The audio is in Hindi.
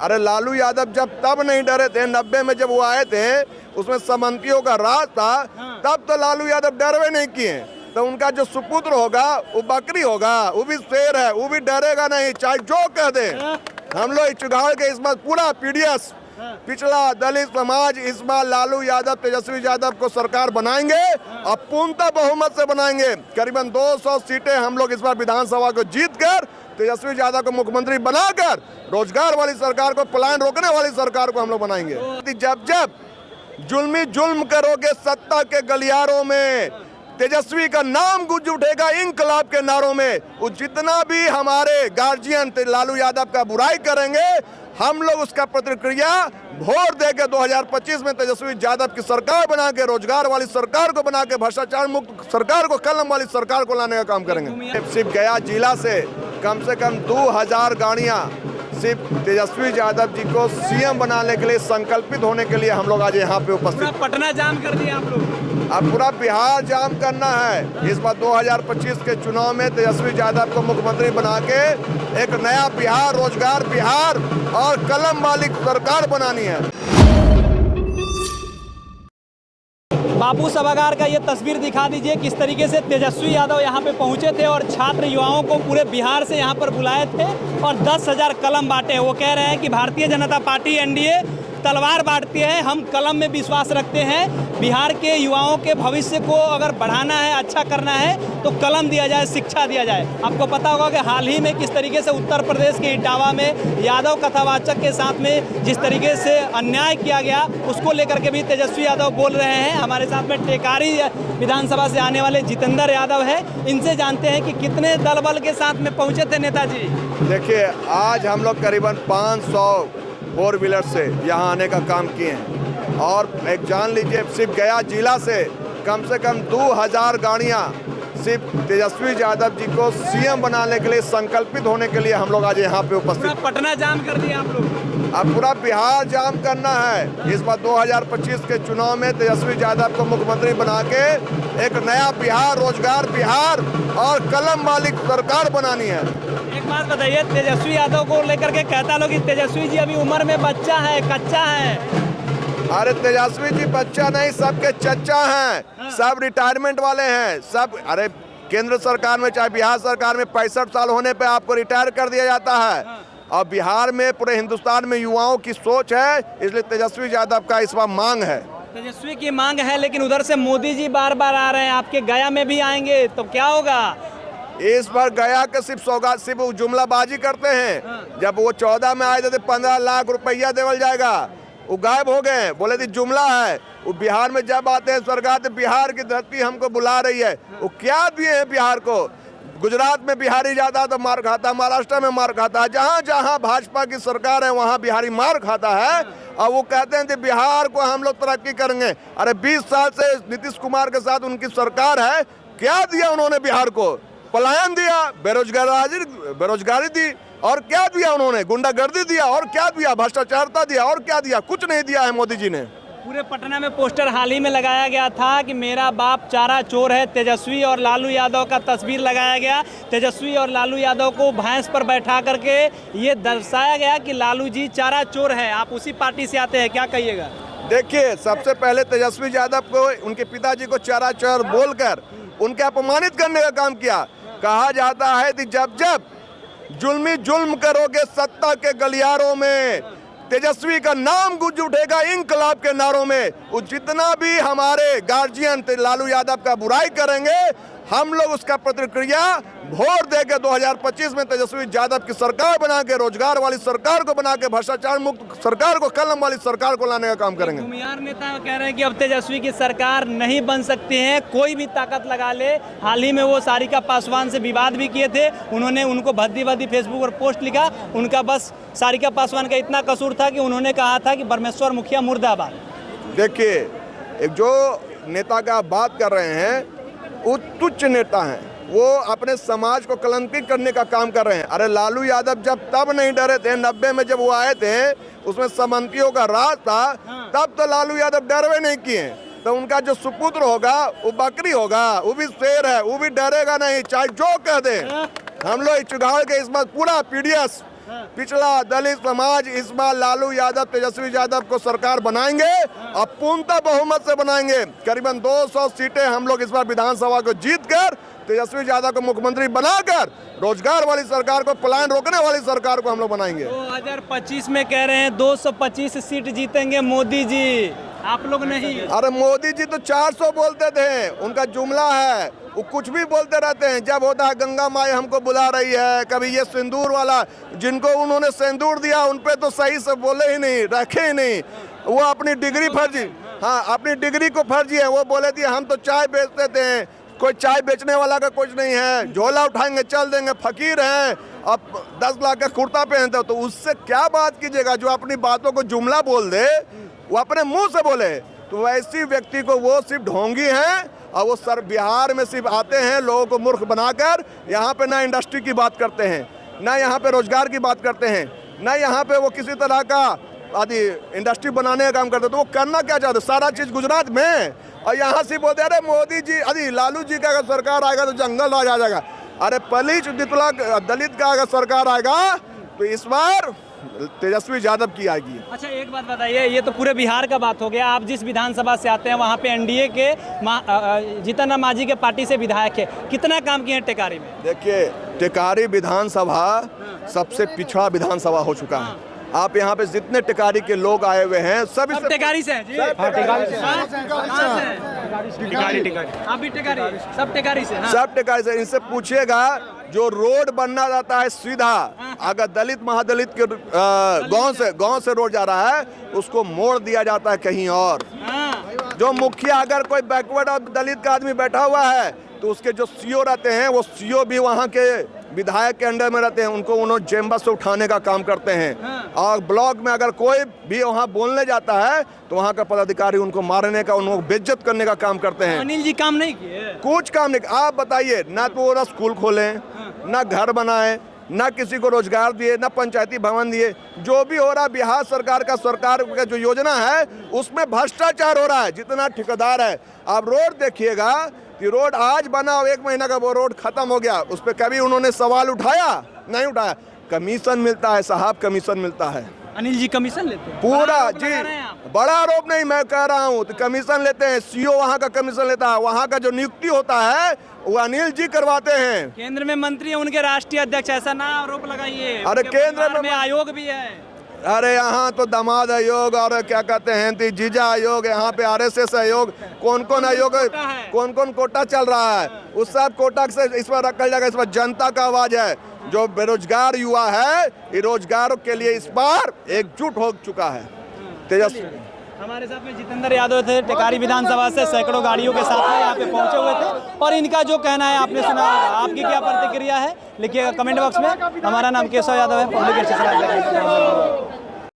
अरे लालू यादव जब तब नहीं डरे थे, 90 में जब वो आए थे, उसमें समंतियों का राज था, तब तो लालू यादव डरवे नहीं किए। तो उनका जो सुपुत्र होगा वो बकरी होगा, वो भी शेर है, वो भी डरेगा नहीं, चाहे जो कह दे। हम लोग चुनाव के इस बार पूरा पीडीएस पिछड़ा दलित समाज इस बार लालू यादव तेजस्वी यादव को सरकार बनाएंगे और पूर्णतः बहुमत से बनाएंगे। करीबन 200 सीटें हम लोग इस बार विधानसभा को जीतकर तेजस्वी यादव को मुख्यमंत्री बनाकर रोजगार वाली सरकार को, पलायन रोकने वाली सरकार को हम लोग बनाएंगे। जब जब जुल्म करोगे सत्ता के गलियारों में, तेजस्वी का नाम गूंज उठेगा इंकलाब के नारों में। वो जितना भी हमारे गार्जियन लालू यादव का बुराई करेंगे, हम लोग उसका प्रतिक्रिया वोट देके 2025 में तेजस्वी यादव की सरकार बना के, रोजगार वाली सरकार को बना के, भ्रष्टाचार मुक्त सरकार को, कलम वाली सरकार को लाने का काम करेंगे। सिर्फ गया जिला से कम 2000 गाड़ियां सिर्फ तेजस्वी यादव जी को सीएम बनाने के लिए, संकल्पित होने के लिए हम लोग आज यहाँ पे उपस्थित। पटना जाम कर दिया आप लोग, अब पूरा बिहार जाम करना है। इस बार 2025 के चुनाव में तेजस्वी यादव को मुख्यमंत्री बना के एक नया बिहार, रोजगार बिहार और कलम वाली सरकार बनानी है। बापू सभागार का ये तस्वीर दिखा दीजिए, किस तरीके से तेजस्वी यादव यहाँ पे पहुँचे थे और छात्र युवाओं को पूरे बिहार से यहाँ पर बुलाए थे और 10,000 कलम बांटे। वो कह रहे हैं कि भारतीय जनता पार्टी एनडीए तलवार बांटती है, हम कलम में विश्वास रखते हैं। बिहार के युवाओं के भविष्य को अगर बढ़ाना है, अच्छा करना है तो कलम दिया जाए, शिक्षा दिया जाए। आपको पता होगा कि हाल ही में किस तरीके से उत्तर प्रदेश के इटावा में यादव कथावाचक के साथ में जिस तरीके से अन्याय किया गया, उसको लेकर के भी तेजस्वी यादव बोल रहे हैं। हमारे साथ में टेकारी विधानसभा से आने वाले जितेंद्र यादव है, इनसे जानते हैं कि कितने दल बल के साथ में पहुँचे थे नेताजी। देखिए, आज हम लोग करीबन 500 फोर व्हीलर से यहाँ आने का काम किए हैं और एक जान लीजिए, सिर्फ गया जिला से कम 2000 गाड़ियाँ सिर्फ तेजस्वी यादव जी को सीएम बनाने के लिए, संकल्पित होने के लिए हम लोग आज यहाँ पे उपस्थित। पटना जाम कर दिया आप लोग, अब पूरा बिहार जाम करना है। इस बार 2025 के चुनाव में तेजस्वी यादव को मुख्यमंत्री बना के एक नया बिहार, रोजगार बिहार और कलम वाली सरकार बनानी है। एक बात बताइए, तेजस्वी यादव को लेकर के कहता लोग कि तेजस्वी जी अभी उम्र में बच्चा है, कच्चा है। अरे तेजस्वी जी बच्चा नहीं, सबके चच्चा हैं, सब रिटायरमेंट वाले हैं सब। अरे केंद्र सरकार में चाहे बिहार सरकार में 65 साल होने पे आपको रिटायर कर दिया जाता है और बिहार में, पूरे हिंदुस्तान में युवाओं की सोच है, इसलिए तेजस्वी यादव का इस बार मांग है। तेजस्वी की मांग है, लेकिन उधर से मोदी जी बार बार आ रहे हैं, आपके गया में भी आएंगे तो क्या होगा? इस बार गया के सिर्फ सौगात, सिर्फ जुमलाबाजी करते हैं। जब वो 14 में आए थे 15 लाख रुपया देवल जाएगा, वो गायब हो गए, बोले थी जुमला है। वो बिहार में जब आते हैं सरकार, तो बिहार की धरती हमको बुला रही है, वो क्या दिए हैं बिहार को? गुजरात में बिहारी जाता तो मार खाता, महाराष्ट्र में मार खाता है, जहाँ जहाँ भाजपा की सरकार है वहाँ बिहारी मार खाता है। और वो कहते हैं कि बिहार को हम लोग तरक्की करेंगे। अरे 20 साल से नीतीश कुमार के साथ उनकी सरकार है, क्या दिया उन्होंने बिहार को? पलायन दिया, बेरोजगारी दी, और क्या दिया उन्होंने? गुंडागर्दी दिया, और क्या दिया? भ्रष्टाचारता दिया, और क्या दिया? कुछ नहीं दिया है मोदी जी ने। पूरे पटना में पोस्टर हाल ही में लगाया गया था कि मेरा बाप चारा चोर है। तेजस्वी और लालू यादव का तस्वीर लगाया गया, तेजस्वी और लालू यादव को भैंस पर बैठा करके ये दर्शाया गया कि लालू जी चारा चोर है। आप उसी पार्टी से आते हैं, क्या कहिएगा? देखिए, सबसे पहले तेजस्वी यादव को, उनके पिताजी को चारा चोर बोलकर उनके अपमानित करने का काम किया। कहा जाता है कि जब जब जुल्म करोगे सत्ता के गलियारों में, तेजस्वी का नाम गूंज उठेगा इंकलाब के नारों में। वो जितना भी हमारे गार्जियन लालू यादव का बुराई करेंगे, हम लोग उसका प्रतिक्रिया वोट देके 2025 में तेजस्वी यादव की सरकार बना के, रोजगार वाली सरकार को बना के, भ्रष्टाचार मुक्त सरकार को, कलम वाली सरकार को लाने का काम करेंगे। भूमिहार नेता कह रहे हैं कि अब तेजस्वी की सरकार नहीं बन सकती है, कोई भी ताकत लगा ले। हाल ही में वो सारिका पासवान से विवाद भी किए थे, उन्होंने उनको भद्दी फेसबुक पर पोस्ट लिखा। उनका बस सारिका पासवान का इतना कसूर था कि उन्होंने कहा था कि परमेश्वर मुखिया मुर्दाबाद। देखिए, एक जो नेता का आप बात कर रहे हैं, वो तुच्छ नेता हैं, वो अपने समाज को कलंकित करने का काम कर रहे हैं। अरे लालू यादव जब तब नहीं डरे थे, 90 में जब वो आए थे, उसमें समंतियों का राज था, तब तो लालू यादव डरवे नहीं किए। तो उनका जो सुपुत्र होगा वो बकरी होगा, वो भी शेर है, वो भी डरेगा नहीं, चाहे जो कह दे। हम लोग चुनाव के इस बार पूरा पीडीएस पिछड़ा दलित समाज इस बार लालू यादव तेजस्वी यादव को सरकार बनाएंगे और पूर्णतः बहुमत से बनाएंगे। करीबन 200 सीटें हम लोग इस बार विधानसभा को जीतकर तेजस्वी यादव को मुख्यमंत्री बनाकर रोजगार वाली सरकार को, पलायन रोकने वाली सरकार को हम लोग बनाएंगे। 2025 में कह रहे हैं 225 सीट जीतेंगे मोदी जी, आप लोग नहीं। अरे मोदी जी तो 400 बोलते थे, उनका जुमला है, वो कुछ भी बोलते रहते हैं। जब होता है गंगा माई हमको बुला रही है, कभी ये सिंदूर वाला, जिनको उन्होंने सिंदूर दिया उन पे तो सही से बोले ही नहीं, रखे ही नहीं। वो अपनी डिग्री फर्जी, हाँ अपनी डिग्री को फर्जी है। वो बोले थे हम तो चाय बेचते थे, कोई चाय बेचने वाला का कुछ नहीं है, झोला उठाएंगे चल देंगे, फकीर हैं, अब 10 लाख का कुर्ता पहनते हो, तो उससे क्या बात कीजिएगा। जो अपनी बातों को जुमला बोल दे वो अपने मुंह से बोले, तो वैसी व्यक्ति को वो सिर्फ ढोंगी हैं और वो सर बिहार में सिर्फ आते हैं लोगों को मूर्ख बनाकर। यहाँ पे ना इंडस्ट्री की बात करते हैं, ना यहाँ पे रोजगार की बात करते हैं, ना यहाँ पे वो किसी तरह का आदि इंडस्ट्री बनाने का काम करते। तो वो करना क्या चाहते, सारा चीज गुजरात में, और यहाँ से बोलते अरे मोदी जी, अरे लालू जी का अगर सरकार आएगा तो जंगल राज आ जाएगा। अरे पलीच दलित का अगर सरकार आएगा तो इस बार तेजस्वी यादव की आएगी। अच्छा एक बात बताइए, ये तो पूरे बिहार का बात हो गया, आप जिस विधानसभा से आते हैं वहाँ पे एनडीए के जीतन राम मांझी के पार्टी से विधायक है, कितना काम किए हैं टेकारी में? देखिए टेकारी विधानसभा सबसे पिछड़ा विधानसभा हो चुका है। आप यहाँ पे जितने टेकारी के लोग आए हुए हैं सब टेकारी से हैं जी? टेकारी से। आप भी टेकारी? सब टेकारी से? सब टेकारी से। इनसे पूछिएगा जो रोड बनना जाता है सीधा, अगर दलित महादलित के गांव से रोड जा रहा है उसको मोड़ दिया जाता है कहीं और। जो मुखिया अगर कोई बैकवर्ड और दलित का आदमी बैठा हुआ है तो उसके जो सीओ रहते हैं वो सीओ भी वहाँ के विधायक के अंडर में रहते हैं, उनको उन्होंने चेम्बर से उठाने का काम करते हैं। और ब्लॉक में अगर कोई भी वहाँ बोलने जाता है तो वहाँ का पदाधिकारी उनको मारने का, उनको बेइज्जत करने का काम करते हैं। अनिल जी काम नहीं किए? कुछ काम नहीं। आप बताइए, ना तो वो स्कूल खोले, ना घर बनाए, ना किसी को रोजगार दिए, ना पंचायती भवन दिए। जो भी हो रहा बिहार सरकार का जो योजना है उसमें भ्रष्टाचार हो रहा है। जितना ठेकेदार है, आप रोड देखिएगा कि रोड आज बना और 1 महीना का वो रोड खत्म हो गया, उस पर कभी उन्होंने सवाल उठाया? नहीं उठाया। कमीशन मिलता है साहब, कमीशन मिलता है। अनिल जी कमीशन लेते हैं? पूरा जी, बड़ा आरोप नहीं मैं कह रहा हूँ, तो कमीशन लेते हैं। सीओ वहाँ का कमीशन लेता है, वहाँ का जो नियुक्ति होता है वो अनिल जी करवाते हैं। केंद्र में मंत्री है, उनके राष्ट्रीय अध्यक्ष, ऐसा ना आरोप लगाइए। अरे केंद्र में आयोग भी है। अरे यहाँ तो दामाद आयोग और क्या कहते हैं जीजा आयोग, यहाँ पे आरएसएस आयोग, कौन कौन आयोग, कौन कौन कोटा चल रहा है, उस सब कोटा से इस पर रखा जाएगा। इस पर जनता का आवाज है। जो बेरोजगार युवा है, ये रोजगार के लिए इस बार एकजुट हो चुका है। तेजस्वी हमारे साथ में जितेंद्र यादव थे, टेकारी विधानसभा से सैकड़ों गाड़ियों के साथ में यहाँ पे पहुंचे हुए थे, और इनका जो कहना है आपने सुना। आपकी क्या प्रतिक्रिया है लिखिएगा कमेंट बॉक्स में। हमारा नाम केशव यादव है, पब्लिक